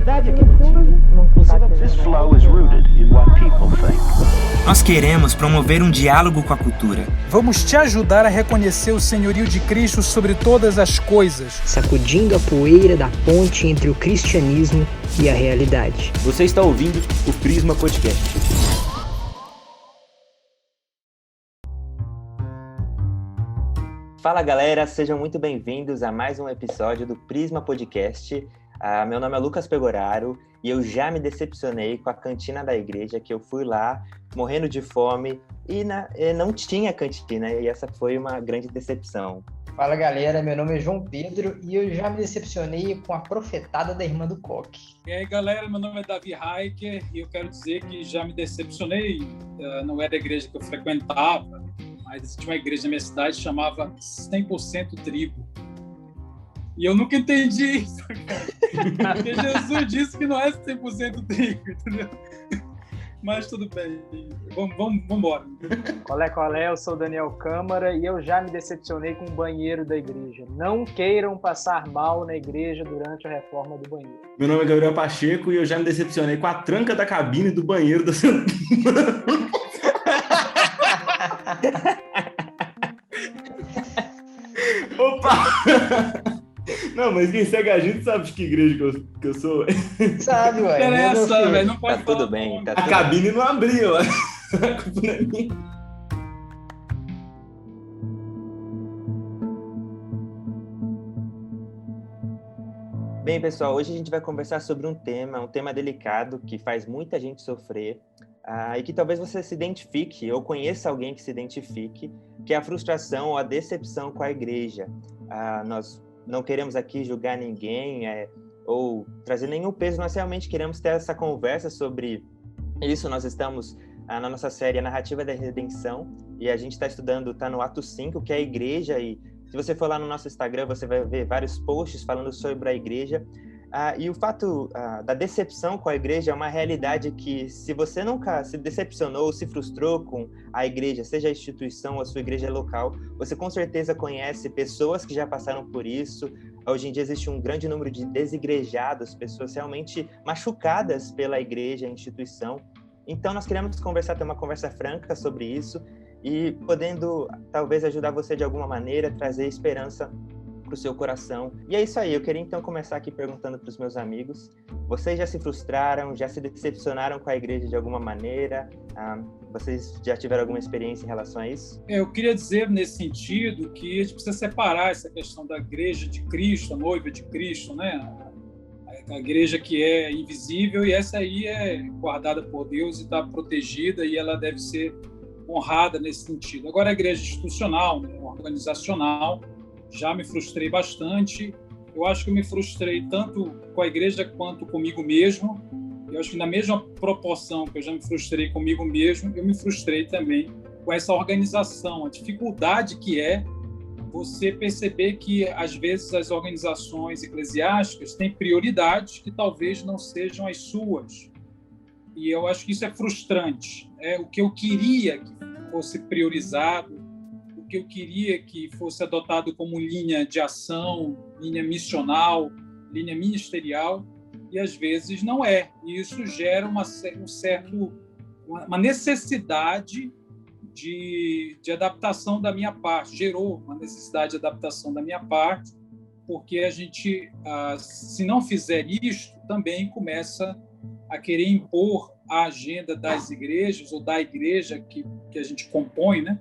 verdade é que é mentira. This flow is rooted in what people think. Nós queremos promover um diálogo com a cultura. Vamos te ajudar a reconhecer o senhorio de Cristo sobre todas as coisas, sacudindo a poeira da ponte entre o cristianismo e a realidade. Você está ouvindo o Prisma Podcast. Fala galera, sejam muito bem-vindos a mais um episódio do Prisma Podcast. Meu nome é Lucas Pegoraro e eu já me decepcionei com a cantina da igreja, que eu fui lá morrendo de fome e não tinha cantina, e essa foi uma grande decepção. Fala galera, meu nome é João Pedro e eu já me decepcionei com a profetada da irmã do Coque. E aí galera, meu nome é Davi Heiker e eu quero dizer que já me decepcionei, não era a igreja que eu frequentava, mas tinha uma igreja na minha cidade que chamava 100% Trigo. E eu nunca entendi isso, cara. Porque Jesus disse que não é 100% trigo, entendeu? Mas tudo bem. Vamos embora. Qual é? Eu sou Daniel Câmara e eu já me decepcionei com o banheiro da igreja. Não queiram passar mal na igreja durante a reforma do banheiro. Meu nome é Gabriel Pacheco e eu já me decepcionei com a tranca da cabine do banheiro da Opa! Não, mas quem segue a gente sabe de que igreja que eu sou. Sabe, ué. Interessa, velho. Não pode Tá tudo bem. Tá a cabine não abriu, ó. A culpa não é minha. Bem, pessoal, hoje a gente vai conversar sobre um tema delicado que faz muita gente sofrer, e que talvez você se identifique ou conheça alguém que se identifique, que é a frustração ou a decepção com a igreja. Nós não queremos aqui julgar ninguém ou trazer nenhum peso, nós realmente queremos ter essa conversa sobre isso. Nós estamos na nossa série A Narrativa da Redenção e a gente está no Ato 5, que é a igreja, e se você for lá no nosso Instagram, você vai ver vários posts falando sobre a igreja. E o fato da decepção com a igreja é uma realidade que, se você nunca se decepcionou ou se frustrou com a igreja, seja a instituição ou a sua igreja local, você com certeza conhece pessoas que já passaram por isso. Hoje em dia existe um grande número de desigrejados, pessoas realmente machucadas pela igreja, a instituição. Então nós queremos ter uma conversa franca sobre isso e podendo talvez ajudar você de alguma maneira, trazer esperança para o seu coração. E é isso aí, eu queria então começar aqui perguntando para os meus amigos: vocês já se frustraram, já se decepcionaram com a igreja de alguma maneira? Vocês já tiveram alguma experiência em relação a isso? Eu queria dizer nesse sentido que a gente precisa separar essa questão da igreja de Cristo, a noiva de Cristo, né? A igreja que é invisível, e essa aí é guardada por Deus e está protegida, e ela deve ser honrada nesse sentido. Agora, a igreja institucional, né, organizacional, já me frustrei bastante. Eu acho que eu me frustrei tanto com a igreja quanto comigo mesmo. Eu acho que na mesma proporção que eu já me frustrei comigo mesmo, eu me frustrei também com essa organização. A dificuldade que é você perceber que, às vezes, as organizações eclesiásticas têm prioridades que talvez não sejam as suas. E eu acho que isso é frustrante. O que eu queria que fosse priorizado, o que eu queria que fosse adotado como linha de ação, linha missional, linha ministerial, e às vezes não é. E isso gera uma necessidade de adaptação da minha parte, gerou uma necessidade de adaptação da minha parte, porque a gente, se não fizer isto, também começa a querer impor a agenda das igrejas, ou da igreja que a gente compõe, né,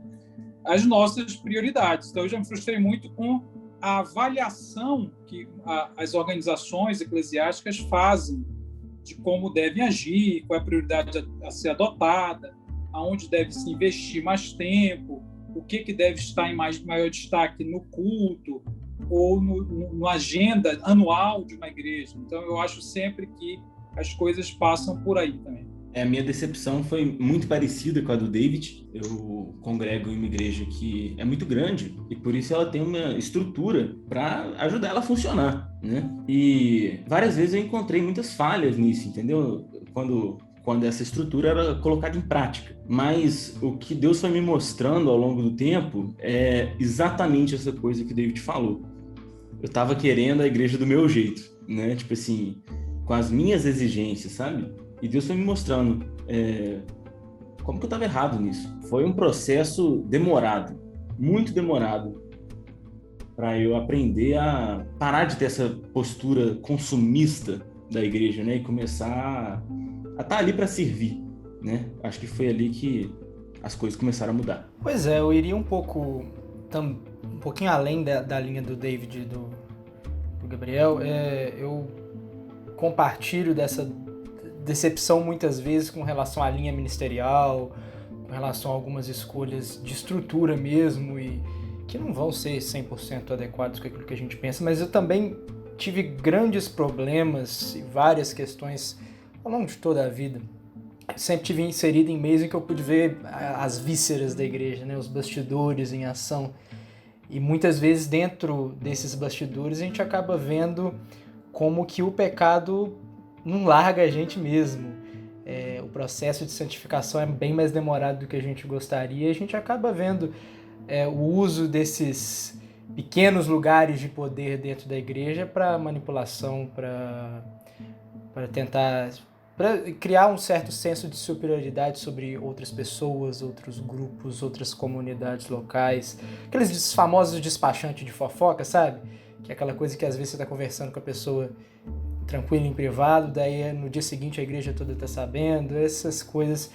as nossas prioridades. Então, eu já me frustrei muito com a avaliação que as organizações eclesiásticas fazem de como devem agir, qual é a prioridade a ser adotada, aonde deve se investir mais tempo, o que deve estar em maior destaque no culto ou no agenda anual de uma igreja. Então, eu acho sempre que as coisas passam por aí também. A minha decepção foi muito parecida com a do David. Eu congrego em uma igreja que é muito grande e por isso ela tem uma estrutura para ajudar ela a funcionar, né? E várias vezes eu encontrei muitas falhas nisso, entendeu? Quando essa estrutura era colocada em prática. Mas o que Deus foi me mostrando ao longo do tempo é exatamente essa coisa que o David falou. Eu estava querendo a igreja do meu jeito, né? Tipo assim, com as minhas exigências, sabe? E Deus foi me mostrando como que eu estava errado nisso. Foi um processo demorado, muito demorado, para eu aprender a parar de ter essa postura consumista da igreja, né? E começar a estar ali para servir, né? Acho que foi ali que as coisas começaram a mudar. Pois é, eu iria um pouquinho além da linha do David e do Gabriel. Eu compartilho dessa decepção muitas vezes com relação à linha ministerial, com relação a algumas escolhas de estrutura mesmo, e que não vão ser 100% adequados com aquilo que a gente pensa, mas eu também tive grandes problemas e várias questões ao longo de toda a vida. Sempre tive inserido em meios em que eu pude ver as vísceras da igreja, né, os bastidores em ação. E muitas vezes dentro desses bastidores a gente acaba vendo como que o pecado não larga a gente mesmo. O processo de santificação é bem mais demorado do que a gente gostaria, e a gente acaba vendo o uso desses pequenos lugares de poder dentro da igreja para manipulação, para tentar criar um certo senso de superioridade sobre outras pessoas, outros grupos, outras comunidades locais. Aqueles famosos despachantes de fofoca, sabe? Que é aquela coisa que às vezes você está conversando com a pessoa tranquilo em privado, daí no dia seguinte a igreja toda está sabendo. Essas coisas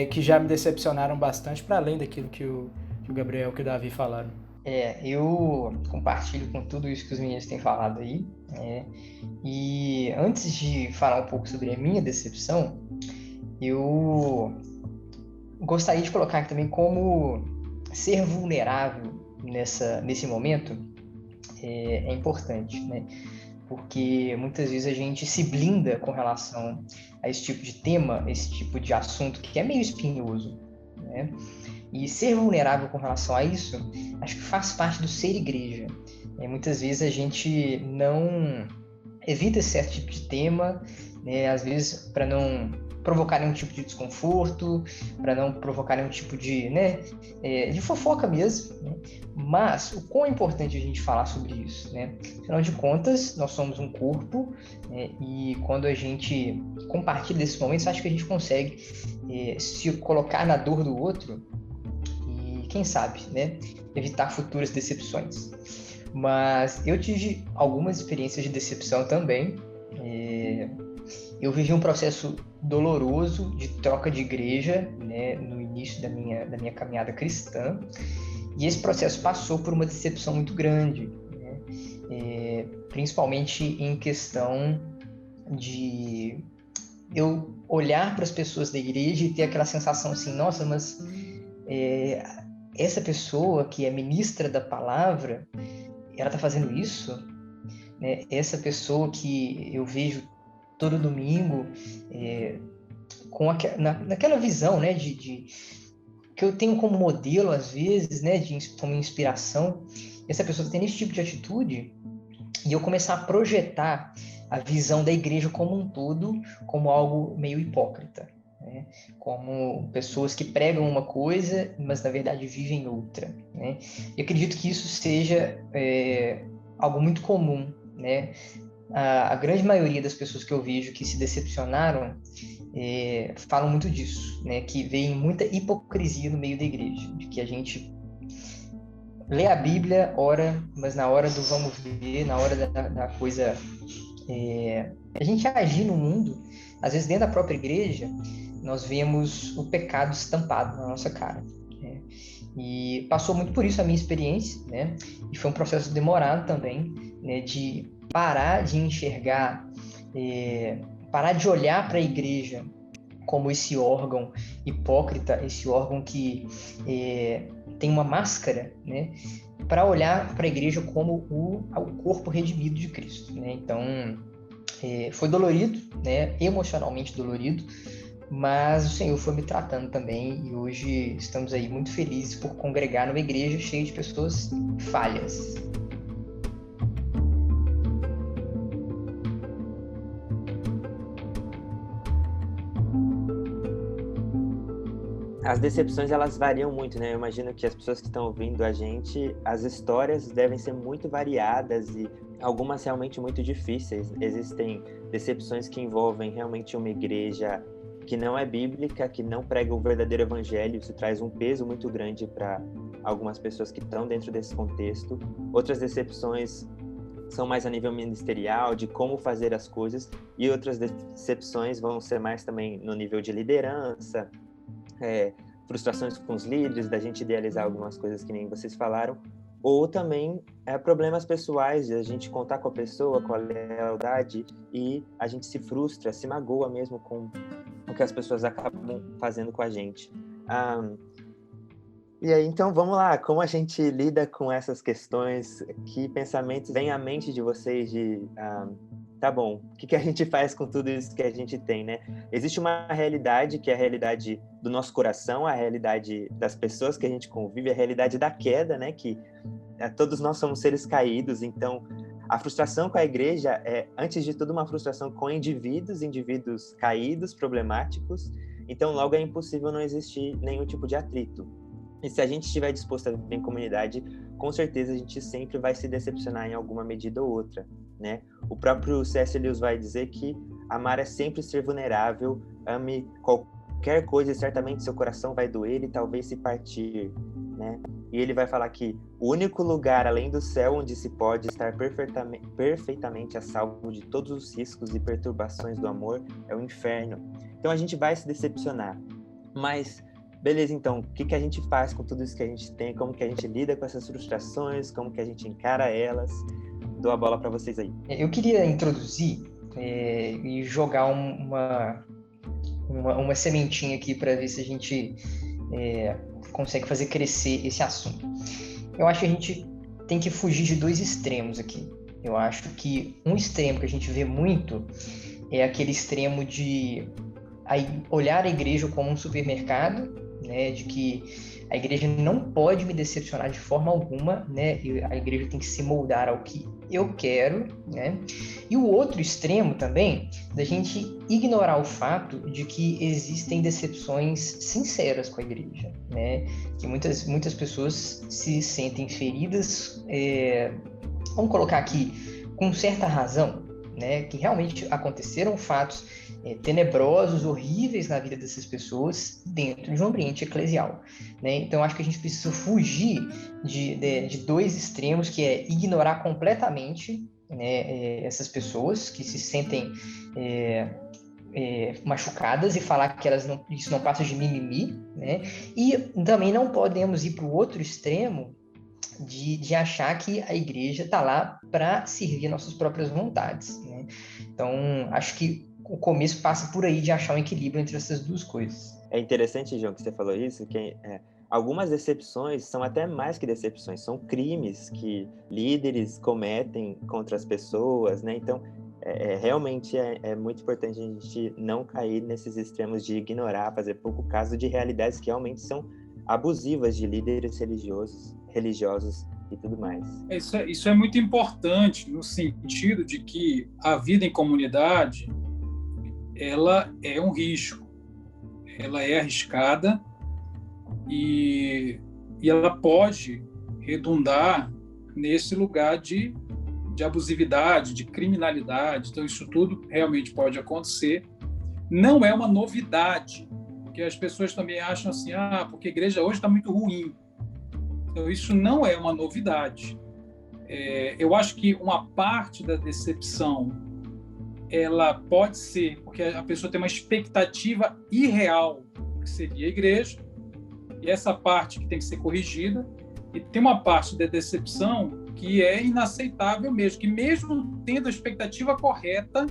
que já me decepcionaram bastante, para além daquilo que o Gabriel e o Davi falaram. Eu compartilho com tudo isso que os meninos têm falado aí. E antes de falar um pouco sobre a minha decepção, eu gostaria de colocar aqui também como ser vulnerável nesse momento é importante, né? Porque muitas vezes a gente se blinda com relação a esse tipo de tema, esse tipo de assunto que é meio espinhoso, né? E ser vulnerável com relação a isso, acho que faz parte do ser igreja. Muitas vezes a gente não evita esse certo tipo de tema, né? Às vezes para não provocar nenhum tipo de desconforto, para não provocar nenhum tipo de, de fofoca mesmo, né? Mas o quão é importante a gente falar sobre isso, né? Afinal de contas, nós somos um corpo, né? E quando a gente compartilha desses momentos, acho que a gente consegue se colocar na dor do outro e, quem sabe, né, evitar futuras decepções. Mas eu tive algumas experiências de decepção também. Eu vivi um processo doloroso de troca de igreja, né, no início da minha caminhada cristã, e esse processo passou por uma decepção muito grande, né, principalmente em questão de eu olhar para as pessoas da igreja e ter aquela sensação assim, nossa, mas essa pessoa que é ministra da palavra, ela está fazendo isso, né? Essa pessoa que eu vejo todo domingo, naquela visão, né, que eu tenho como modelo, às vezes, né, como inspiração, essa pessoa tem esse tipo de atitude, e eu começar a projetar a visão da igreja como um todo, como algo meio hipócrita, né? Como pessoas que pregam uma coisa, mas na verdade vivem outra, né? E acredito que isso seja algo muito comum, né? A grande maioria das pessoas que eu vejo que se decepcionaram falam muito disso, né? Que veem muita hipocrisia no meio da igreja, de que a gente lê a Bíblia, ora, mas na hora do vamos ver, na hora da coisa, a gente agir no mundo, às vezes dentro da própria igreja, nós vemos o pecado estampado na nossa cara, né? E passou muito por isso a minha experiência, né? E foi um processo demorado também, né? De parar de enxergar, parar de olhar para a igreja como esse órgão hipócrita, esse órgão que tem uma máscara, né? Para olhar para a igreja como o corpo redimido de Cristo, né? Então, foi dolorido, né? Emocionalmente dolorido, mas o Senhor foi me tratando também, e hoje estamos aí muito felizes por congregar numa igreja cheia de pessoas falhas. As decepções, elas variam muito, né? Eu imagino que as pessoas que estão ouvindo a gente, as histórias devem ser muito variadas e algumas realmente muito difíceis. Existem decepções que envolvem realmente uma igreja que não é bíblica, que não prega o verdadeiro evangelho. Isso traz um peso muito grande para algumas pessoas que estão dentro desse contexto. Outras decepções são mais a nível ministerial, de como fazer as coisas, e outras decepções vão ser mais também no nível de liderança, frustrações com os líderes, da gente idealizar algumas coisas que nem vocês falaram, ou também problemas pessoais, de a gente contar com a pessoa, com a lealdade, e a gente se frustra, se magoa mesmo com o que as pessoas acabam fazendo com a gente. E aí, então, vamos lá. Como a gente lida com essas questões? Que pensamentos vêm à mente de vocês de... tá bom, o que a gente faz com tudo isso que a gente tem, né? Existe uma realidade que é a realidade do nosso coração, a realidade das pessoas que a gente convive, a realidade da queda, né? Que todos nós somos seres caídos, então a frustração com a igreja é, antes de tudo, uma frustração com indivíduos caídos, problemáticos, então logo é impossível não existir nenhum tipo de atrito. E se a gente estiver disposto a viver em comunidade, com certeza a gente sempre vai se decepcionar em alguma medida ou outra, né? O próprio C.S. Lewis vai dizer que amar é sempre ser vulnerável, ame qualquer coisa e certamente seu coração vai doer e talvez se partir, né? E ele vai falar que o único lugar além do céu onde se pode estar perfeitamente a salvo de todos os riscos e perturbações do amor é o inferno. Então a gente vai se decepcionar, mas beleza, então, o que a gente faz com tudo isso que a gente tem? Como que a gente lida com essas frustrações? Como que a gente encara elas? Dou a bola para vocês aí. Eu queria introduzir e jogar uma sementinha aqui para ver se a gente consegue fazer crescer esse assunto. Eu acho que a gente tem que fugir de dois extremos aqui. Eu acho que um extremo que a gente vê muito é aquele extremo de olhar a igreja como um supermercado, né, de que a igreja não pode me decepcionar de forma alguma, né, a igreja tem que se moldar ao que eu quero, né, e o outro extremo também, da gente ignorar o fato de que existem decepções sinceras com a igreja, né, que muitas pessoas se sentem feridas, vamos colocar aqui, com certa razão, né, que realmente aconteceram fatos tenebrosos, horríveis na vida dessas pessoas dentro de um ambiente eclesial, né? Então, acho que a gente precisa fugir de dois extremos, que é ignorar completamente, né, essas pessoas que se sentem machucadas e falar que isso não passa de mimimi, né? E também não podemos ir para o outro extremo de achar que a igreja está lá para servir nossas próprias vontades, né? Então, acho que o começo passa por aí de achar um equilíbrio entre essas duas coisas. É interessante, João, que você falou isso, que algumas decepções são até mais que decepções, são crimes que líderes cometem contra as pessoas, né? Então, realmente é muito importante a gente não cair nesses extremos de ignorar, fazer pouco caso de realidades que realmente são abusivas de líderes religiosos e tudo mais. Isso é muito importante no sentido de que a vida em comunidade, ela é um risco, ela é arriscada e ela pode redundar nesse lugar de abusividade, de criminalidade. Então isso tudo realmente pode acontecer. Não é uma novidade, porque as pessoas também acham assim, porque a igreja hoje está muito ruim. Então isso não é uma novidade. Eu acho que uma parte da decepção ela pode ser porque a pessoa tem uma expectativa irreal que seria a igreja, e essa parte que tem que ser corrigida, e tem uma parte da decepção que é inaceitável mesmo, que mesmo tendo a expectativa correta,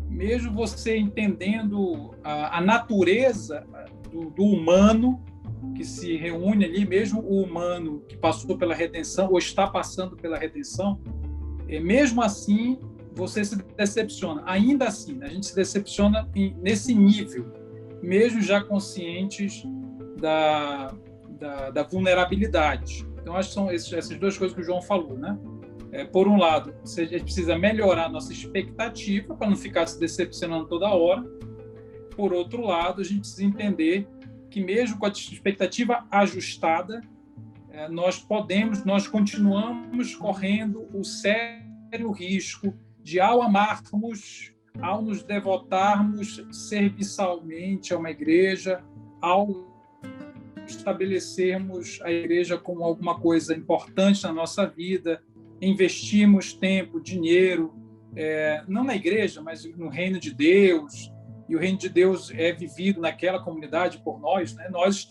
mesmo você entendendo a natureza do humano que se reúne ali, mesmo o humano que passou pela redenção ou está passando pela redenção, mesmo assim você se decepciona. Ainda assim, a gente se decepciona nesse nível, mesmo já conscientes da vulnerabilidade. Então, acho que são essas duas coisas que o João falou, né? Por um lado, a gente precisa melhorar a nossa expectativa para não ficar se decepcionando toda hora. Por outro lado, a gente precisa entender que mesmo com a expectativa ajustada, nós continuamos correndo o certo sério risco de, ao amarmos, ao nos devotarmos serviçalmente a uma igreja, ao estabelecermos a igreja como alguma coisa importante na nossa vida, investirmos tempo, dinheiro, não na igreja, mas no reino de Deus, e o reino de Deus é vivido naquela comunidade por nós, né? Nós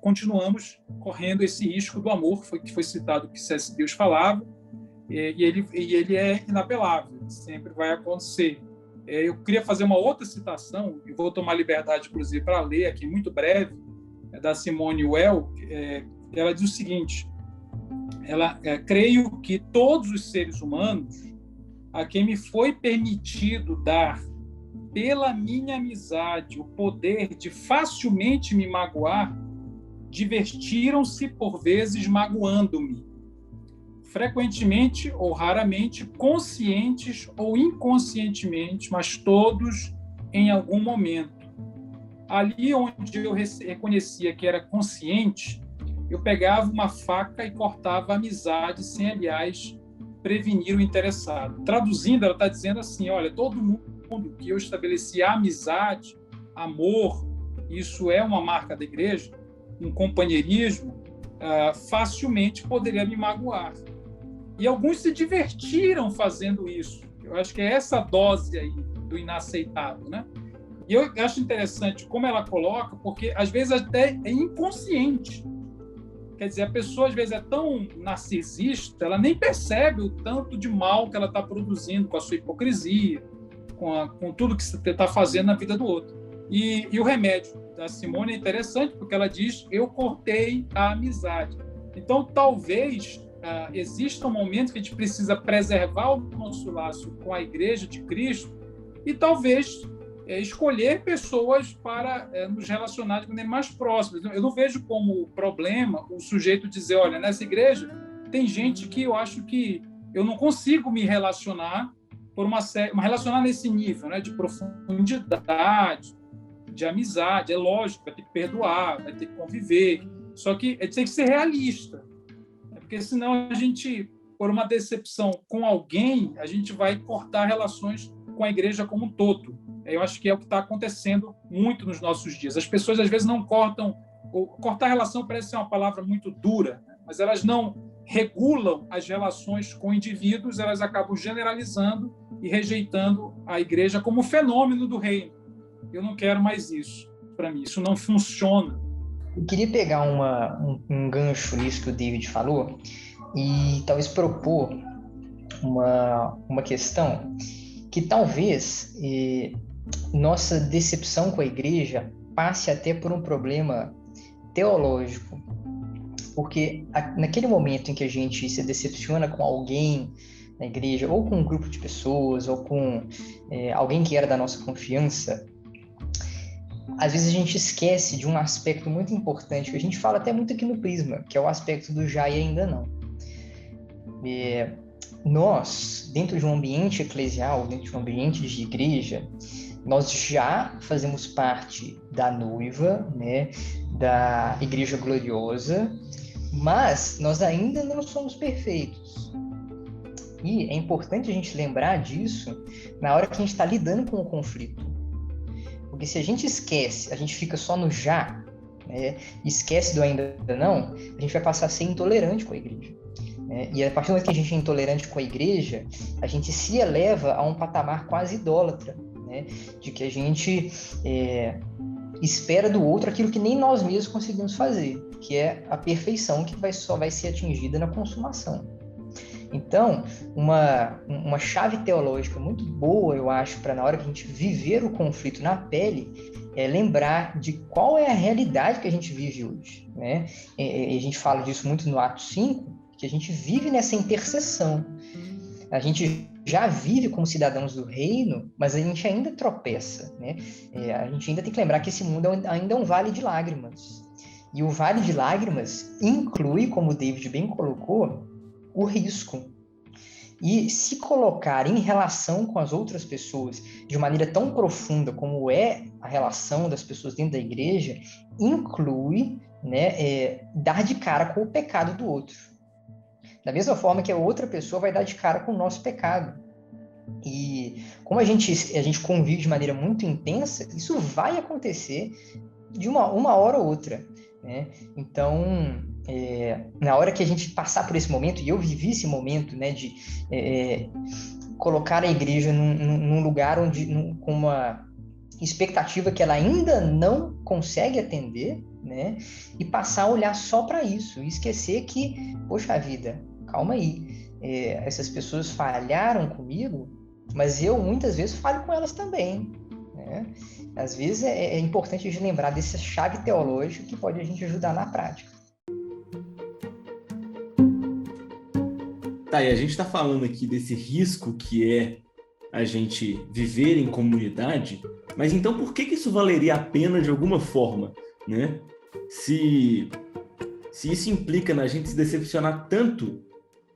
continuamos correndo esse risco do amor, que foi citado, que C.S. Lewis falava, e ele é inapelável, sempre vai acontecer. Eu queria fazer uma outra citação, e vou tomar liberdade, inclusive, para ler aqui, muito breve, da Simone Weil. Ela diz o seguinte: creio que todos os seres humanos a quem me foi permitido dar pela minha amizade o poder de facilmente me magoar, divertiram-se por vezes magoando-me, frequentemente ou raramente, conscientes ou inconscientemente, mas todos em algum momento. Ali onde eu reconhecia que era consciente, eu pegava uma faca e cortava a amizade sem, aliás, prevenir o interessado. Traduzindo, ela está dizendo assim: olha, todo mundo que eu estabeleci amizade, amor, isso é uma marca da igreja, um companheirismo, facilmente poderia me magoar. E alguns se divertiram fazendo isso. Eu acho que é essa dose aí do inaceitável, né? E eu acho interessante como ela coloca, porque às vezes até é inconsciente. Quer dizer, a pessoa às vezes é tão narcisista, ela nem percebe o tanto de mal que ela está produzindo com a sua hipocrisia, com tudo que você está fazendo na vida do outro. E o remédio da Simone é interessante, porque ela diz: eu cortei a amizade. Então, talvez exista um momento que a gente precisa preservar o nosso laço com a Igreja de Cristo e talvez escolher pessoas para nos relacionar de maneira mais próxima. Eu não vejo como problema o sujeito dizer: olha, nessa igreja tem gente que eu acho que eu não consigo me relacionar relacionar nesse nível, né, de profundidade, de amizade. É lógico, vai ter que perdoar, vai ter que conviver, só que tem que ser realista, porque senão a gente, por uma decepção com alguém, a gente vai cortar relações com a igreja como um todo. Eu acho que é o que está acontecendo muito nos nossos dias. As pessoas, às vezes, não cortam... Cortar relação parece ser uma palavra muito dura, né? Mas elas não regulam as relações com indivíduos, elas acabam generalizando e rejeitando a igreja como fenômeno do reino. Eu não quero mais isso. Para mim, isso não funciona. Eu queria pegar um gancho nisso que o David falou e talvez propor uma questão que talvez nossa decepção com a igreja passe até por um problema teológico, porque naquele momento em que a gente se decepciona com alguém na igreja, ou com um grupo de pessoas, ou com alguém que era da nossa confiança, às vezes a gente esquece de um aspecto muito importante, que a gente fala até muito aqui no Prisma, que é o aspecto do já e ainda não. Nós, dentro de um ambiente eclesial, dentro de um ambiente de igreja, nós já fazemos parte da noiva, né, da igreja gloriosa, mas nós ainda não somos perfeitos. E é importante a gente lembrar disso na hora que a gente está lidando com o conflito. Porque se a gente esquece, a gente fica só no já, né, esquece do ainda não, a gente vai passar a ser intolerante com a igreja. E a partir do momento que a gente é intolerante com a igreja, a gente se eleva a um patamar quase idólatra, né? De que a gente espera do outro aquilo que nem nós mesmos conseguimos fazer, que é a perfeição que só vai ser atingida na consumação. Então, uma chave teológica muito boa, eu acho, para na hora que a gente viver o conflito na pele, é lembrar de qual é a realidade que a gente vive hoje, né? A gente fala disso muito no Atos 5, que a gente vive nessa interseção. A gente já vive como cidadãos do reino, mas a gente ainda tropeça, né? A gente ainda tem que lembrar que esse mundo ainda é um vale de lágrimas. E o vale de lágrimas inclui, como o David bem colocou, o risco. E se colocar em relação com as outras pessoas de maneira tão profunda como é a relação das pessoas dentro da igreja, inclui, né, dar de cara com o pecado do outro. Da mesma forma que a outra pessoa vai dar de cara com o nosso pecado. E como a gente convive de maneira muito intensa, isso vai acontecer de uma hora ou outra, né? Então, na hora que a gente passar por esse momento, e eu vivi esse momento, né, de colocar a igreja num lugar com uma expectativa que ela ainda não consegue atender, né, e passar a olhar só para isso, e esquecer que, poxa vida, calma aí, essas pessoas falharam comigo, mas eu muitas vezes falho com elas também, né? Às vezes é importante a gente lembrar dessa chave teológica que pode a gente ajudar na prática. Tá, e a gente está falando aqui desse risco que é a gente viver em comunidade, mas então por que isso valeria a pena de alguma forma, né? Se isso implica na gente se decepcionar tanto,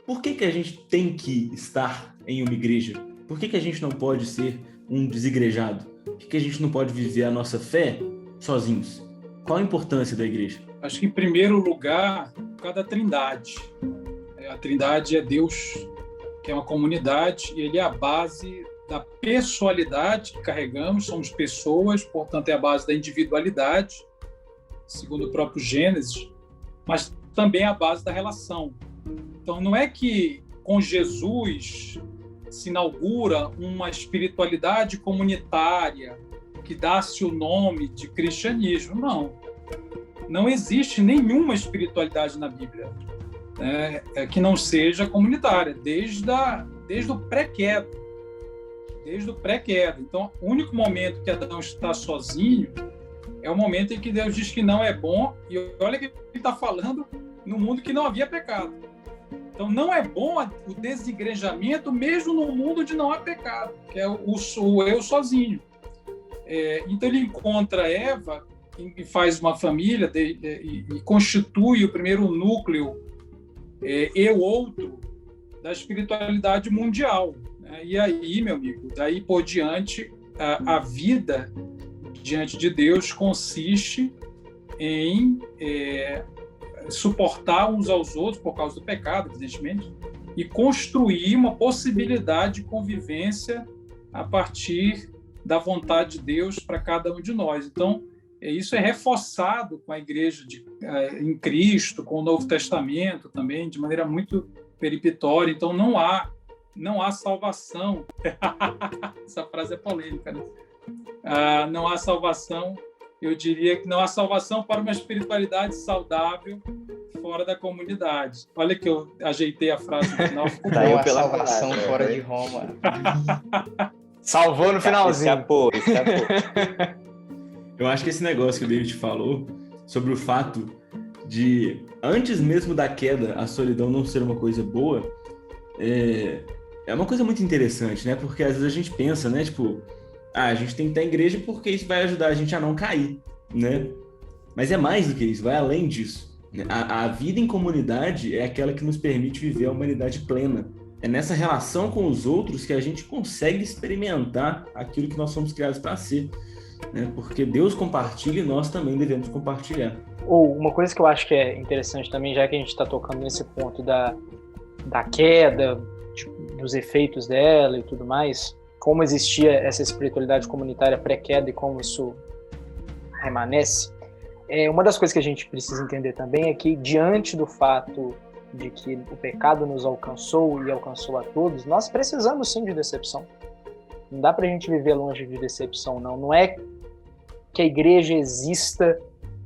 por que a gente tem que estar em uma igreja? Por que a gente não pode ser um desigrejado? Por que a gente não pode viver a nossa fé sozinhos? Qual a importância da igreja? Acho que, em primeiro lugar, por causa da Trindade. A Trindade é Deus, que é uma comunidade, e ele é a base da pessoalidade que carregamos, somos pessoas, portanto é a base da individualidade, segundo o próprio Gênesis, mas também é a base da relação. Então não é que com Jesus se inaugura uma espiritualidade comunitária que dá-se o nome de cristianismo. Não. Não existe nenhuma espiritualidade na Bíblia que não seja comunitária, desde o pré-queda. Desde o pré-queda. Então, o único momento que Adão está sozinho é o momento em que Deus diz que não é bom, e olha que ele está falando no mundo que não havia pecado. Então, não é bom o desigrejamento, mesmo no mundo onde não há pecado, que é o eu sozinho. Então, ele encontra Eva e faz uma família e constitui o primeiro núcleo eu-outro da espiritualidade mundial. Né? E aí, meu amigo, daí por diante, a vida diante de Deus consiste em suportar uns aos outros por causa do pecado, evidentemente, e construir uma possibilidade de convivência a partir da vontade de Deus para cada um de nós. Então, isso é reforçado com a igreja em Cristo, com o Novo Testamento também, de maneira muito peremptória. Então, não há salvação. Essa frase é polêmica, né? Não há salvação. Eu diria que não há salvação para uma espiritualidade saudável fora da comunidade. Olha que eu ajeitei a frase no final. Não há salvação fora de Roma. Salvou no finalzinho. Escapou. Eu acho que esse negócio que o David falou sobre o fato de, antes mesmo da queda, a solidão não ser uma coisa boa, é uma coisa muito interessante, né? Porque às vezes a gente pensa, né? Tipo, a gente tem que estar em igreja porque isso vai ajudar a gente a não cair, né? Mas é mais do que isso, vai além disso. A vida em comunidade é aquela que nos permite viver a humanidade plena. É nessa relação com os outros que a gente consegue experimentar aquilo que nós somos criados para ser. Né? Porque Deus compartilha e nós também devemos compartilhar. Ou uma coisa que eu acho que é interessante também, já que a gente está tocando nesse ponto da queda, dos efeitos dela e tudo mais, como existia essa espiritualidade comunitária pré-queda e como isso remanesce, uma das coisas que a gente precisa entender também é que, diante do fato de que o pecado nos alcançou e alcançou a todos, nós precisamos sim de decepção. Não dá pra gente viver longe de decepção, não. Não é que a igreja exista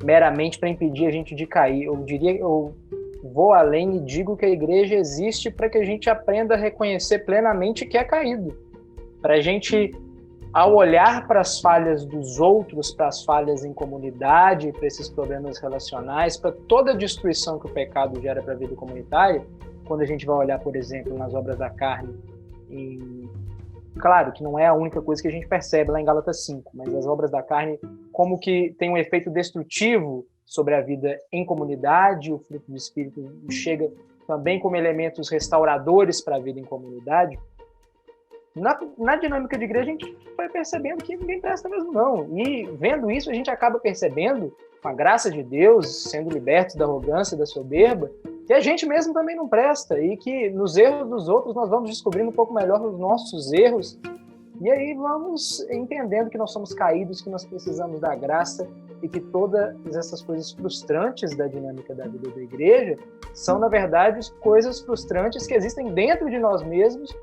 meramente para impedir a gente de cair. Eu vou além e digo que a igreja existe para que a gente aprenda a reconhecer plenamente que é caído. Para a gente, ao olhar para as falhas dos outros, para as falhas em comunidade, para esses problemas relacionais, para toda a destruição que o pecado gera para a vida comunitária, quando a gente vai olhar, por exemplo, nas obras da carne, claro que não é a única coisa que a gente percebe lá em Gálatas 5, mas as obras da carne, como que tem um efeito destrutivo sobre a vida em comunidade, o fruto do Espírito chega também como elementos restauradores para a vida em comunidade. Na dinâmica de igreja, a gente foi percebendo que ninguém presta mesmo, não. E vendo isso, a gente acaba percebendo, com a graça de Deus, sendo libertos da arrogância, da soberba, que a gente mesmo também não presta e que nos erros dos outros nós vamos descobrindo um pouco melhor os nossos erros e aí vamos entendendo que nós somos caídos, que nós precisamos da graça e que todas essas coisas frustrantes da dinâmica da vida da igreja são, na verdade, coisas frustrantes que existem dentro de nós mesmos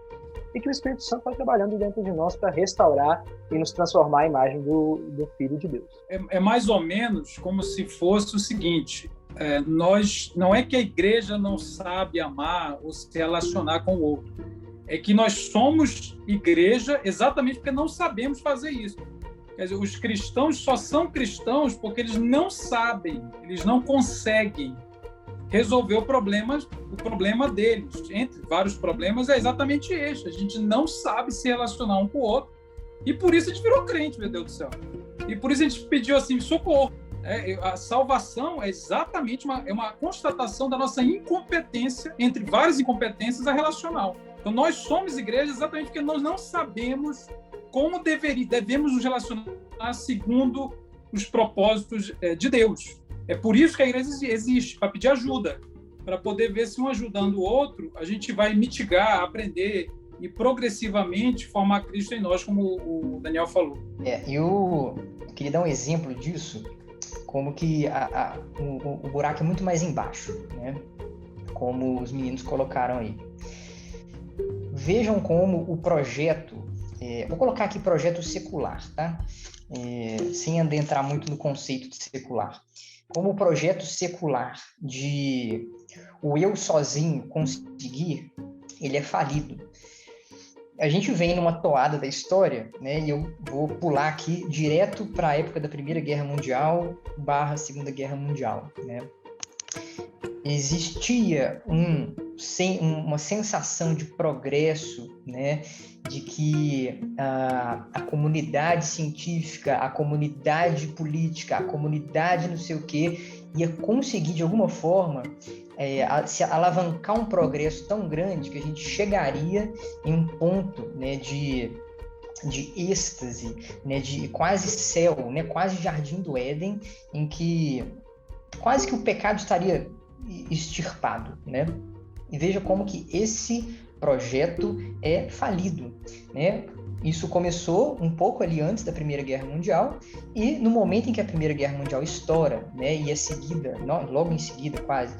e que o Espírito Santo vai trabalhando dentro de nós para restaurar e nos transformar à imagem do Filho de Deus. É mais ou menos como se fosse o seguinte, não é que a igreja não sabe amar ou se relacionar com o outro, é que nós somos igreja exatamente porque não sabemos fazer isso. Quer dizer, os cristãos só são cristãos porque eles não sabem, eles não conseguem resolver o problema deles. Entre vários problemas é exatamente este. A gente não sabe se relacionar um com o outro e por isso a gente virou crente, meu Deus do céu. E por isso a gente pediu assim, socorro. A salvação é exatamente uma constatação da nossa incompetência, entre várias incompetências, a relacional. Então nós somos igreja exatamente porque nós não sabemos como devemos nos relacionar segundo os propósitos de Deus. É por isso que a igreja existe, para pedir ajuda, para poder ver se um ajudando o outro, a gente vai mitigar, aprender e progressivamente formar Cristo em nós, como o Daniel falou. Eu queria dar um exemplo disso, como que o buraco é muito mais embaixo, né? Como os meninos colocaram aí. Vejam como o projeto, vou colocar aqui projeto secular, tá? Sem adentrar muito no conceito de secular. Como o projeto secular de o eu sozinho conseguir, ele é falido. A gente vem numa toada da história, né? E eu vou pular aqui direto para a época da Primeira Guerra Mundial / Segunda Guerra Mundial, né? Existia uma sensação de progresso, né? De que a comunidade científica, a comunidade política, a comunidade não sei o quê, ia conseguir, de alguma forma, se alavancar um progresso tão grande que a gente chegaria em um ponto, né, de êxtase, né, de quase céu, né, quase jardim do Éden, em que quase que o pecado estaria extirpado, né? E veja como que esse projeto é falido, né? Isso começou um pouco ali antes da Primeira Guerra Mundial e no momento em que a Primeira Guerra Mundial estoura, né, e é seguida, logo em seguida quase,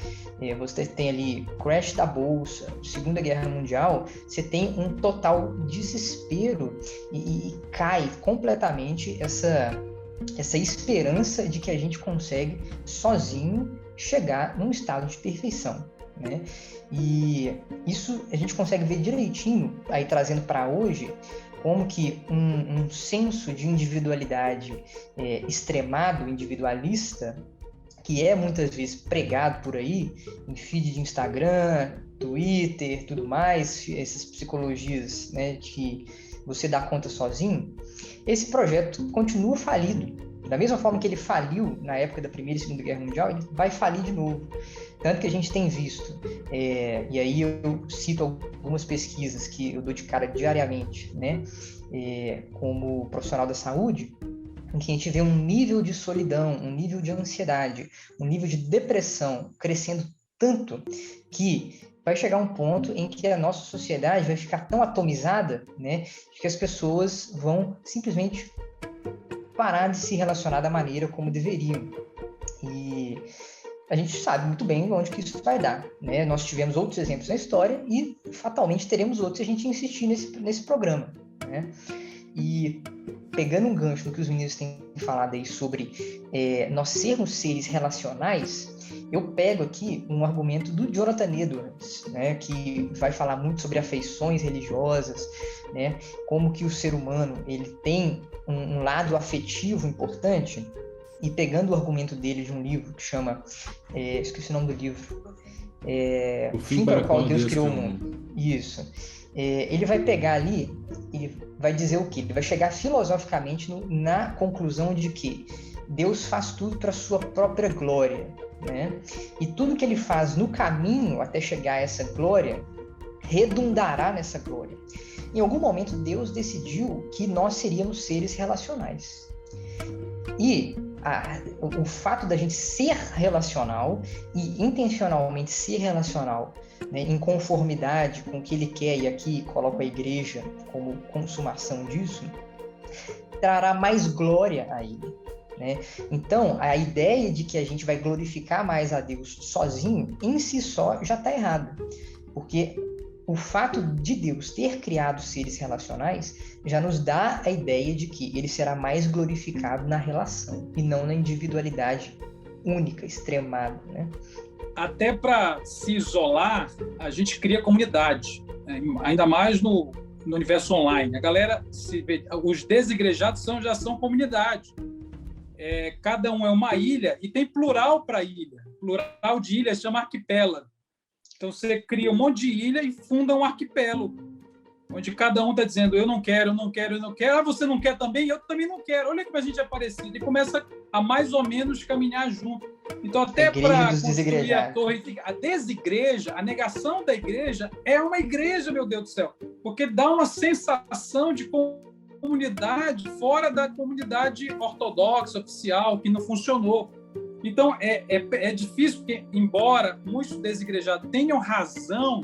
você tem ali crash da Bolsa, Segunda Guerra Mundial, você tem um total desespero e cai completamente essa esperança de que a gente consegue sozinho chegar num estado de perfeição, né? E isso a gente consegue ver direitinho, aí trazendo para hoje, como que um senso de individualidade extremado, individualista, que é muitas vezes pregado por aí, em feed de Instagram, Twitter, tudo mais, essas psicologias, né, de que você dá conta sozinho, esse projeto continua falido. Da mesma forma que ele faliu na época da Primeira e Segunda Guerra Mundial, ele vai falir de novo. Tanto que a gente tem visto, e aí eu cito algumas pesquisas que eu dou de cara diariamente, né, como profissional da saúde, em que a gente vê um nível de solidão, um nível de ansiedade, um nível de depressão crescendo tanto que vai chegar um ponto em que a nossa sociedade vai ficar tão atomizada, né, que as pessoas vão simplesmente parar de se relacionar da maneira como deveriam. E a gente sabe muito bem onde que isso vai dar, né? Nós tivemos outros exemplos na história e fatalmente teremos outros se a gente insistir nesse programa, né? E pegando um gancho no que os meninos têm falado aí sobre nós sermos seres relacionais, eu pego aqui um argumento do Jonathan Edwards, né, que vai falar muito sobre afeições religiosas, né, como que o ser humano ele tem um lado afetivo importante, e pegando o argumento dele de um livro que chama, esqueci o nome do livro, O Fim para o Qual Deus Criou o Mundo. Isso. Ele vai pegar ali e vai dizer o quê? Ele vai chegar filosoficamente na conclusão de que Deus faz tudo para a sua própria glória, né? E tudo que ele faz no caminho até chegar a essa glória redundará nessa glória. Em algum momento, Deus decidiu que nós seríamos seres relacionais. E o fato da gente ser relacional e intencionalmente ser relacional, né, em conformidade com o que ele quer, e aqui coloco a igreja como consumação disso, trará mais glória a ele, né? Então, a ideia de que a gente vai glorificar mais a Deus sozinho, em si só, já está errada, porque o fato de Deus ter criado seres relacionais já nos dá a ideia de que ele será mais glorificado na relação e não na individualidade única, extremada, né? Até para se isolar, a gente cria comunidade, né? Ainda mais no universo online. A galera os desigrejados já são comunidade. Cada um é uma ilha e tem plural para ilha. Plural de ilha se chama arquipélago. Então, você cria um monte de ilha e funda um arquipélago, onde cada um está dizendo, eu não quero, eu não quero, eu não quero. Ah, você não quer também? Eu também não quero. Olha como a gente é parecido. E começa a mais ou menos caminhar junto. Então, até para construir a torre, a desigreja, a negação da igreja, é uma igreja, meu Deus do céu. Porque dá uma sensação de comunidade fora da comunidade ortodoxa, oficial, que não funcionou. Então, é difícil, porque, embora muitos desigrejados tenham razão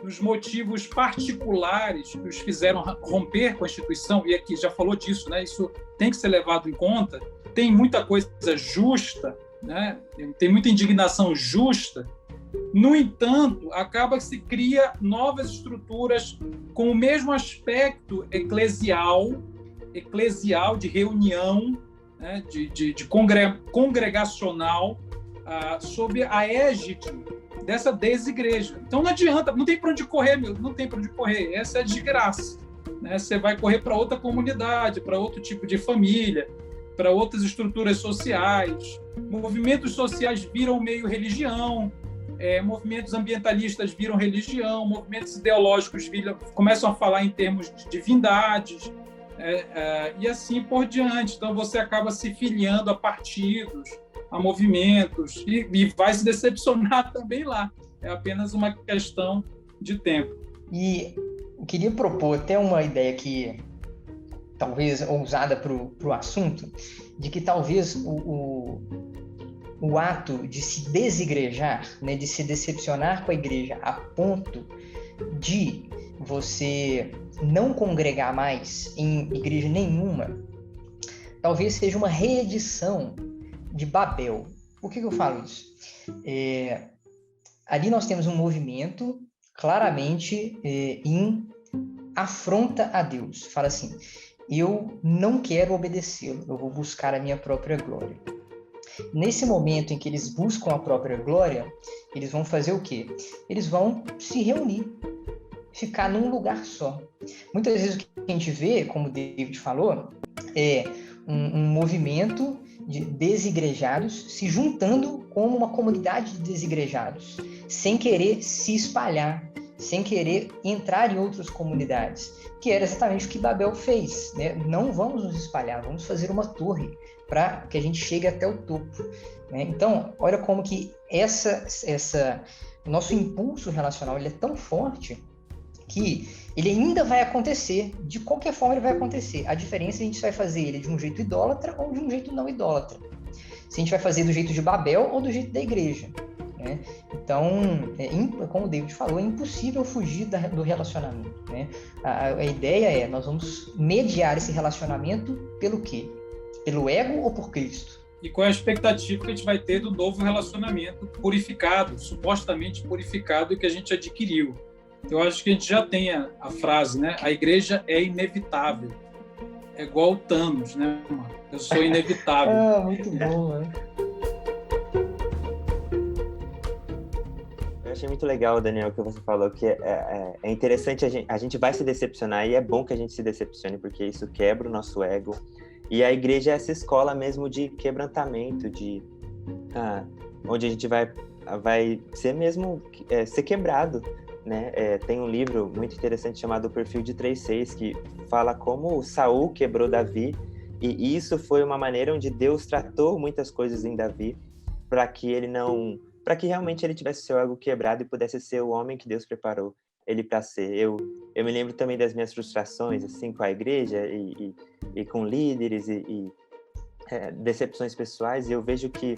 nos motivos particulares que os fizeram romper com a instituição, e aqui já falou disso, né? Isso tem que ser levado em conta, tem muita coisa justa, né? Tem muita indignação justa. No entanto, acaba que se cria novas estruturas com o mesmo aspecto eclesial de reunião, né, de congregacional, sob a égide dessa desigreja. Então não adianta, não tem para onde correr, não tem para onde correr. Essa é de graça, né? Você vai correr para outra comunidade, para outro tipo de família, para outras estruturas sociais. Movimentos sociais viram meio religião, movimentos ambientalistas viram religião, movimentos ideológicos começam a falar em termos de divindades. E assim por diante. Então você acaba se filiando a partidos, a movimentos, e vai se decepcionar também lá. É apenas uma questão de tempo. E eu queria propor até uma ideia que talvez ousada para o assunto, de que talvez o ato de se desigrejar, né, de se decepcionar com a igreja a ponto de você não congregar mais em igreja nenhuma, talvez seja uma reedição de Babel. Por que eu falo isso? Ali nós temos um movimento claramente em afronta a Deus. Fala assim, eu não quero obedecê-lo, eu vou buscar a minha própria glória. Nesse momento em que eles buscam a própria glória, eles vão fazer o quê? Eles vão se reunir, ficar num lugar só. Muitas vezes o que a gente vê, como o David falou, é um movimento de desigrejados se juntando como uma comunidade de desigrejados, sem querer se espalhar, sem querer entrar em outras comunidades, que era exatamente o que Babel fez, né? Não vamos nos espalhar, vamos fazer uma torre para que a gente chegue até o topo, né? Então, olha como que o nosso impulso relacional ele é tão forte que ele ainda vai acontecer, de qualquer forma ele vai acontecer. A diferença é a gente vai fazer ele de um jeito idólatra ou de um jeito não idólatra. Se a gente vai fazer do jeito de Babel ou do jeito da igreja, né? Então, como o David falou, é impossível fugir do relacionamento, né? A ideia é, nós vamos mediar esse relacionamento pelo quê? Pelo ego ou por Cristo? E qual é a expectativa que a gente vai ter do novo relacionamento purificado, supostamente purificado, que a gente adquiriu? Eu acho que a gente já tem a frase, né? A igreja é inevitável. É igual o Thanos, né? Eu sou inevitável. Muito bom, né? Eu achei muito legal, Daniel, o que você falou, que é interessante, a gente vai se decepcionar, e é bom que a gente se decepcione, porque isso quebra o nosso ego. E a igreja é essa escola mesmo de quebrantamento, onde a gente vai ser mesmo, ser quebrado, né? Tem um livro muito interessante chamado O Perfil de 3:6, que fala como Saul quebrou Davi, e isso foi uma maneira onde Deus tratou muitas coisas em Davi, para que realmente ele tivesse seu ego quebrado e pudesse ser o homem que Deus preparou ele para ser. Eu me lembro também das minhas frustrações assim com a igreja e com líderes decepções pessoais, e eu vejo que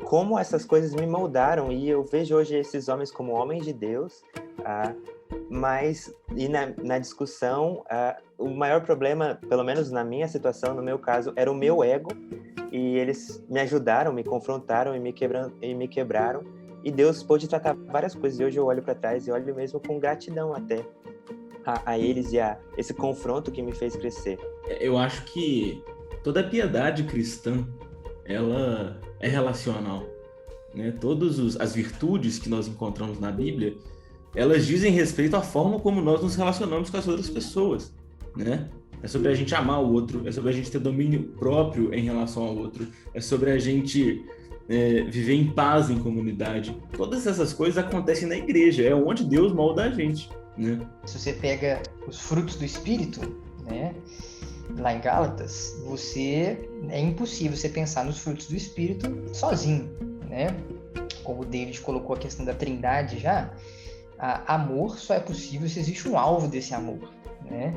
como essas coisas me moldaram, e eu vejo hoje esses homens como homens de Deus, mas na discussão, o maior problema, pelo menos na minha situação, no meu caso, era o meu ego, e eles me ajudaram, me confrontaram e me quebraram, e Deus pôde tratar várias coisas, e hoje eu olho para trás e olho mesmo com gratidão até a eles e a esse confronto que me fez crescer. Eu acho que toda piedade cristã, ela é relacional, né? Todas as virtudes que nós encontramos na Bíblia, elas dizem respeito à forma como nós nos relacionamos com as outras pessoas, né? É sobre a gente amar o outro, é sobre a gente ter domínio próprio em relação ao outro, é sobre a gente viver em paz em comunidade. Todas essas coisas acontecem na igreja, é onde Deus molda a gente, né? Se você pega os frutos do Espírito, né, lá em Gálatas, é impossível você pensar nos frutos do Espírito sozinho, né? Como o David colocou a questão da trindade já, amor só é possível se existe um alvo desse amor, né?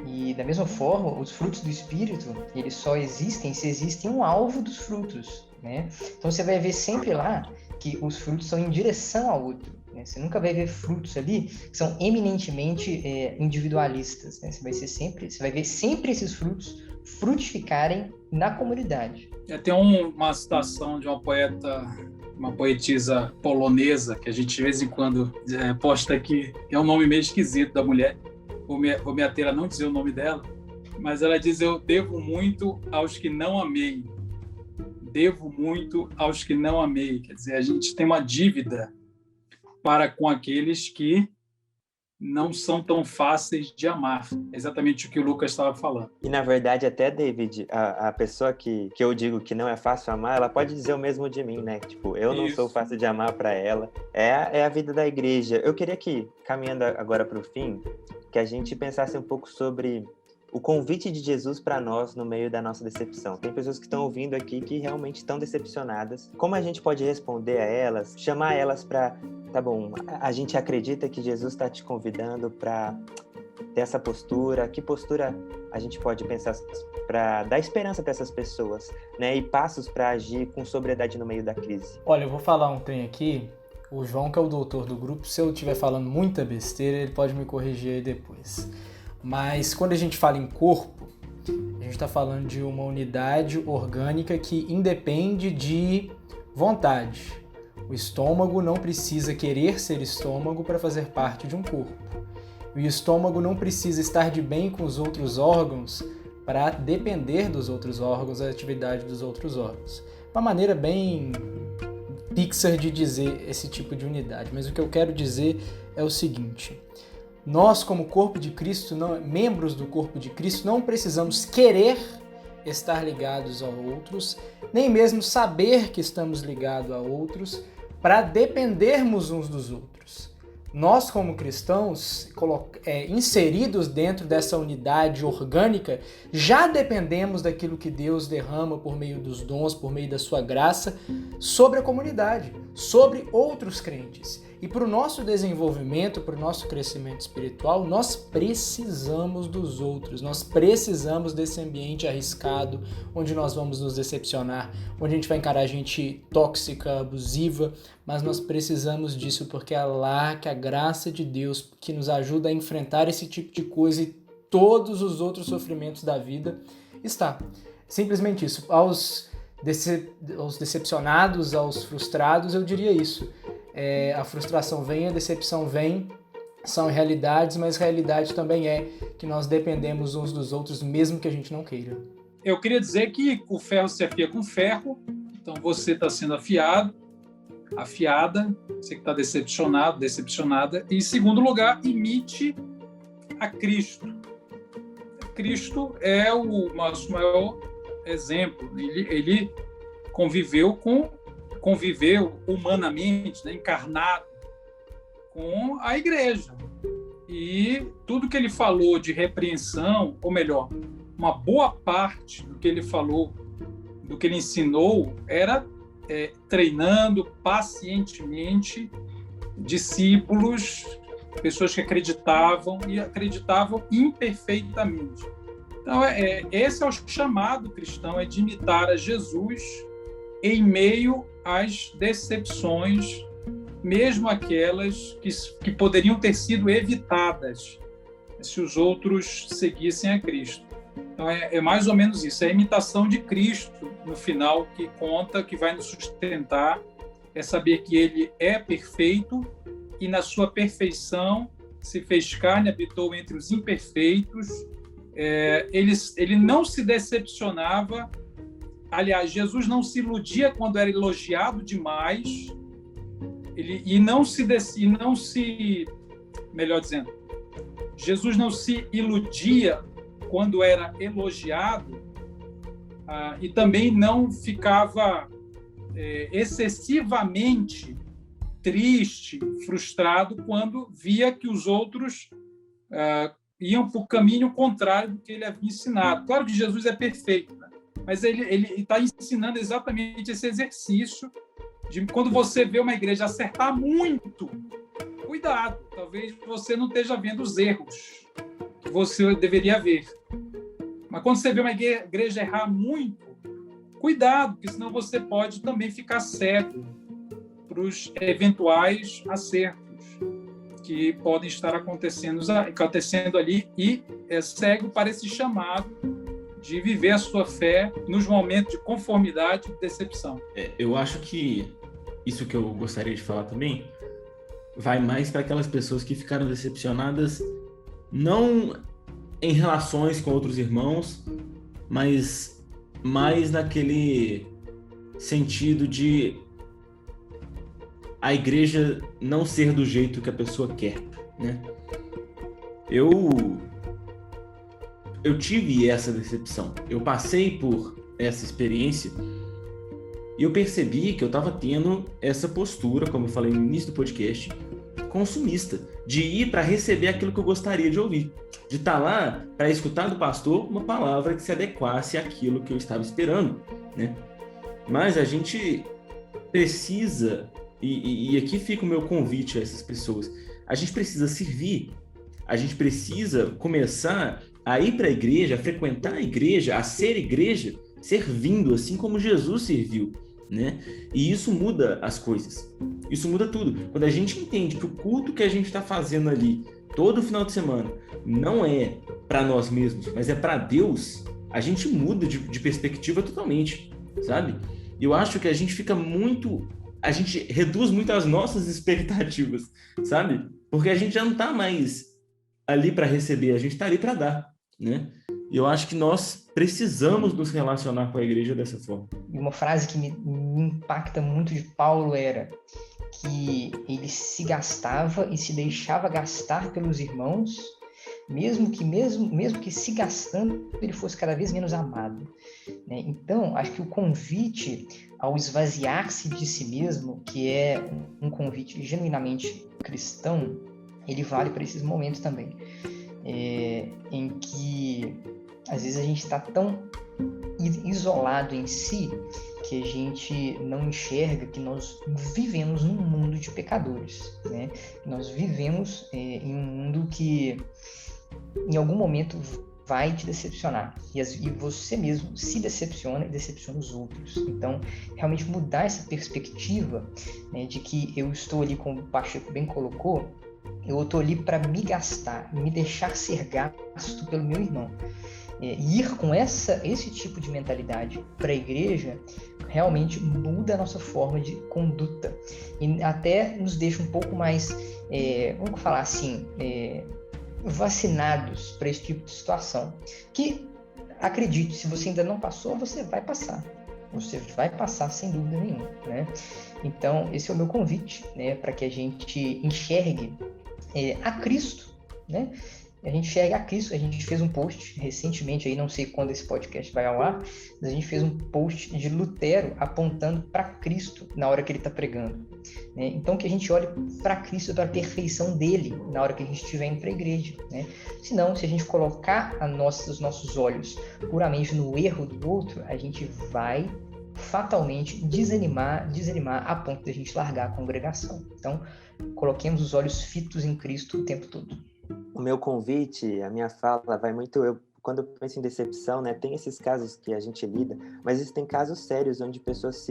E da mesma forma, os frutos do Espírito, eles só existem se existe um alvo dos frutos, né? Então você vai ver sempre lá que os frutos são em direção ao outro, né? Você nunca vai ver frutos ali que são eminentemente individualistas, né? Você vai ver sempre esses frutos frutificarem na comunidade. Tem uma citação de uma poetisa polonesa, que a gente de vez em quando posta aqui, que é um nome meio esquisito da mulher, vou me ater a não dizer o nome dela, mas ela diz: eu devo muito aos que não amei. Devo muito aos que não amei. Quer dizer, a gente tem uma dívida para com aqueles que não são tão fáceis de amar. É exatamente o que o Lucas estava falando. E, na verdade, até, David, a pessoa que eu digo que não é fácil amar, ela pode dizer o mesmo de mim, né? Tipo, eu não sou fácil de amar para ela. É a vida da igreja. Eu queria que, caminhando agora para o fim, que a gente pensasse um pouco sobre o convite de Jesus para nós no meio da nossa decepção. Tem pessoas que estão ouvindo aqui que realmente estão decepcionadas. Como a gente pode responder a elas, chamar elas para... Tá bom, a gente acredita que Jesus está te convidando para ter essa postura. Que postura a gente pode pensar para dar esperança para essas pessoas, né? E passos para agir com sobriedade no meio da crise? Olha, eu vou falar um trem aqui. O João, que é o doutor do grupo, se eu estiver falando muita besteira, ele pode me corrigir aí depois. Mas quando a gente fala em corpo, a gente está falando de uma unidade orgânica que independe de vontade. O estômago não precisa querer ser estômago para fazer parte de um corpo. O estômago não precisa estar de bem com os outros órgãos para depender dos outros órgãos, da atividade dos outros órgãos. Uma maneira bem Pixar de dizer esse tipo de unidade. Mas o que eu quero dizer é o seguinte: nós, como corpo de Cristo, membros do corpo de Cristo, não precisamos querer estar ligados a outros, nem mesmo saber que estamos ligados a outros, para dependermos uns dos outros. Nós, como cristãos, inseridos dentro dessa unidade orgânica, já dependemos daquilo que Deus derrama por meio dos dons, por meio da sua graça, sobre a comunidade, sobre outros crentes. E para o nosso desenvolvimento, para o nosso crescimento espiritual, nós precisamos dos outros, nós precisamos desse ambiente arriscado, onde nós vamos nos decepcionar, onde a gente vai encarar gente tóxica, abusiva, mas nós precisamos disso porque é lá que a graça de Deus, que nos ajuda a enfrentar esse tipo de coisa e todos os outros sofrimentos da vida, está. Simplesmente isso. Aos decepcionados, aos frustrados, eu diria isso. A frustração vem, a decepção vem, são realidades, mas realidade também é que nós dependemos uns dos outros, mesmo que a gente não queira. Eu queria dizer que o ferro se afia com ferro, então você está sendo afiado, afiada, você que está decepcionado, decepcionada, e em segundo lugar, imite a Cristo. Cristo é o nosso maior exemplo, ele conviveu humanamente, né, encarnado com a igreja. E tudo que ele falou de repreensão, ou melhor, uma boa parte do que ele falou, do que ele ensinou, era treinando pacientemente discípulos, pessoas que acreditavam imperfeitamente. Então, esse é o chamado cristão, é de imitar a Jesus em meio às decepções, mesmo aquelas que poderiam ter sido evitadas se os outros seguissem a Cristo. Então, é mais ou menos isso, é a imitação de Cristo, no final, que conta, que vai nos sustentar, é saber que Ele é perfeito e, na sua perfeição, se fez carne, habitou entre os imperfeitos. Ele não se decepcionava. Aliás, Jesus não se iludia quando era elogiado demais. Melhor dizendo, Jesus não se iludia quando era elogiado, e também não ficava excessivamente triste, frustrado, quando via que os outros iam para o caminho contrário do que ele havia ensinado. Claro que Jesus é perfeito, né? Mas ele está ensinando exatamente esse exercício de quando você vê uma igreja acertar muito, cuidado, talvez você não esteja vendo os erros que você deveria ver. Mas quando você vê uma igreja errar muito, cuidado, porque senão você pode também ficar cego para os eventuais acertos que podem estar acontecendo ali, e é cego para esse chamado de viver a sua fé nos momentos de conformidade e decepção. Eu acho que isso que eu gostaria de falar também vai mais para aquelas pessoas que ficaram decepcionadas, não em relações com outros irmãos, mas mais naquele sentido de a igreja não ser do jeito que a pessoa quer, né? Eu tive essa decepção. Eu passei por essa experiência e eu percebi que eu estava tendo essa postura, como eu falei no início do podcast, consumista, de ir para receber aquilo que eu gostaria de ouvir, de estar lá para escutar do pastor uma palavra que se adequasse àquilo que eu estava esperando, né? Mas a gente precisa, e aqui fica o meu convite a essas pessoas, a gente precisa servir, a gente precisa começar a ir para a igreja, a frequentar a igreja, a ser igreja, servindo, assim como Jesus serviu, né? E isso muda as coisas, isso muda tudo. Quando a gente entende que o culto que a gente está fazendo ali, todo final de semana, não é para nós mesmos, mas é para Deus, a gente muda de perspectiva totalmente, sabe? Eu acho que a gente fica muito... A gente reduz muito as nossas expectativas, sabe? Porque a gente já não está mais ali para receber, a gente está ali para dar, né? E eu acho que nós precisamos nos relacionar com a igreja dessa forma. E uma frase que me impacta muito de Paulo era que ele se gastava e se deixava gastar pelos irmãos, mesmo que se gastando ele fosse cada vez menos amado, né? Então, acho que o convite ao esvaziar-se de si mesmo, que é um convite genuinamente cristão, ele vale para esses momentos também, em que às vezes a gente está tão isolado em si que a gente não enxerga que nós vivemos num mundo de pecadores, né? Nós vivemos em um mundo que em algum momento vai te decepcionar, e você mesmo se decepciona e decepciona os outros. Então, realmente mudar essa perspectiva, né, de que eu estou ali, como o Pacheco bem colocou, eu estou ali para me gastar, me deixar ser gasto pelo meu irmão. Ir com esse tipo de mentalidade para a igreja realmente muda a nossa forma de conduta e até nos deixa um pouco mais, vamos falar assim, vacinados para esse tipo de situação. Que, acredite, se você ainda não passou, você vai passar. Você vai passar sem dúvida nenhuma, né? Então, esse é o meu convite, né, para que a gente enxergue a Cristo, né? A gente enxerga a Cristo. A gente fez um post recentemente, aí não sei quando esse podcast vai ao ar, mas a gente fez um post de Lutero apontando para Cristo na hora que ele está pregando, né? Então que a gente olhe para Cristo, para a perfeição dele na hora que a gente estiver indo para a igreja, né? Senão, se a gente colocar os nossos olhos puramente no erro do outro, a gente vai fatalmente desanimar a ponto de a gente largar a congregação. Então, coloquemos os olhos fitos em Cristo o tempo todo. O meu convite, a minha fala vai muito... Eu quando eu penso em decepção, né, tem esses casos que a gente lida, mas existem casos sérios onde pessoas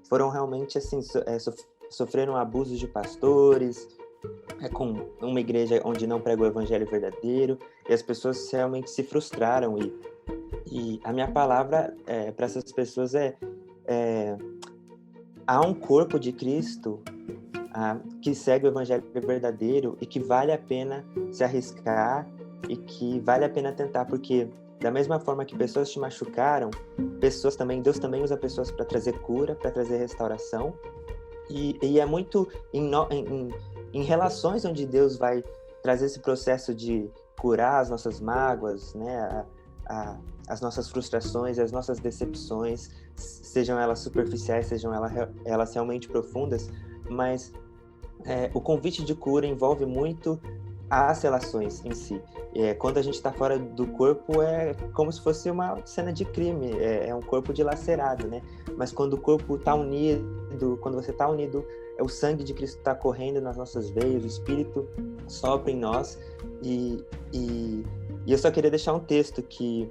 foram realmente assim, sofreram abusos de pastores, com uma igreja onde não prega o evangelho verdadeiro, e as pessoas realmente se frustraram. E a minha palavra para essas pessoas há um corpo de Cristo que segue o evangelho verdadeiro e que vale a pena se arriscar e que vale a pena tentar, porque da mesma forma que pessoas te machucaram, Deus também usa pessoas para trazer cura, para trazer restauração, e é muito em relações onde Deus vai trazer esse processo de curar as nossas mágoas, né, as nossas frustrações, as nossas decepções, sejam elas superficiais, sejam elas realmente profundas, mas o convite de cura envolve muito as relações em si. Quando a gente está fora do corpo, é como se fosse uma cena de crime, é um corpo dilacerado, né? Mas quando o corpo está unido, quando você está unido, o sangue de Cristo está correndo nas nossas veias, o Espírito sopra em nós, e eu só queria deixar um texto que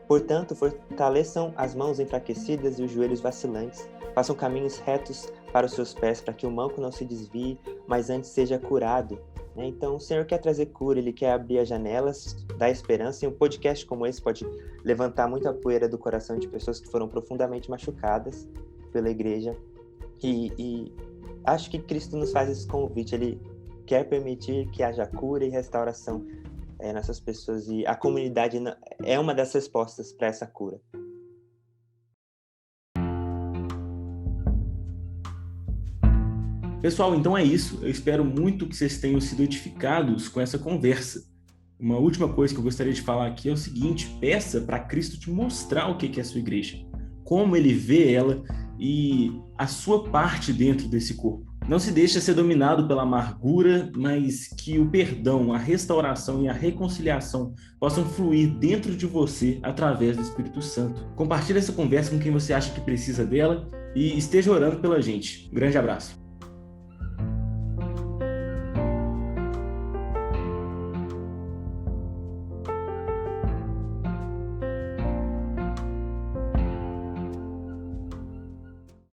portanto, fortaleçam as mãos enfraquecidas e os joelhos vacilantes, façam caminhos retos para os seus pés, para que o manco não se desvie, mas antes seja curado. Então, o Senhor quer trazer cura, Ele quer abrir as janelas da esperança, e um podcast como esse pode levantar muita poeira do coração de pessoas que foram profundamente machucadas pela igreja. E acho que Cristo nos faz esse convite, Ele quer permitir que haja cura e restauração nessas pessoas, e a comunidade é uma das respostas para essa cura. Pessoal, então é isso. Eu espero muito que vocês tenham sido edificados com essa conversa. Uma última coisa que eu gostaria de falar aqui é o seguinte: peça para Cristo te mostrar o que é a sua igreja, como Ele vê ela e a sua parte dentro desse corpo. Não se deixe ser dominado pela amargura, mas que o perdão, a restauração e a reconciliação possam fluir dentro de você através do Espírito Santo. Compartilhe essa conversa com quem você acha que precisa dela e esteja orando pela gente. Um grande abraço.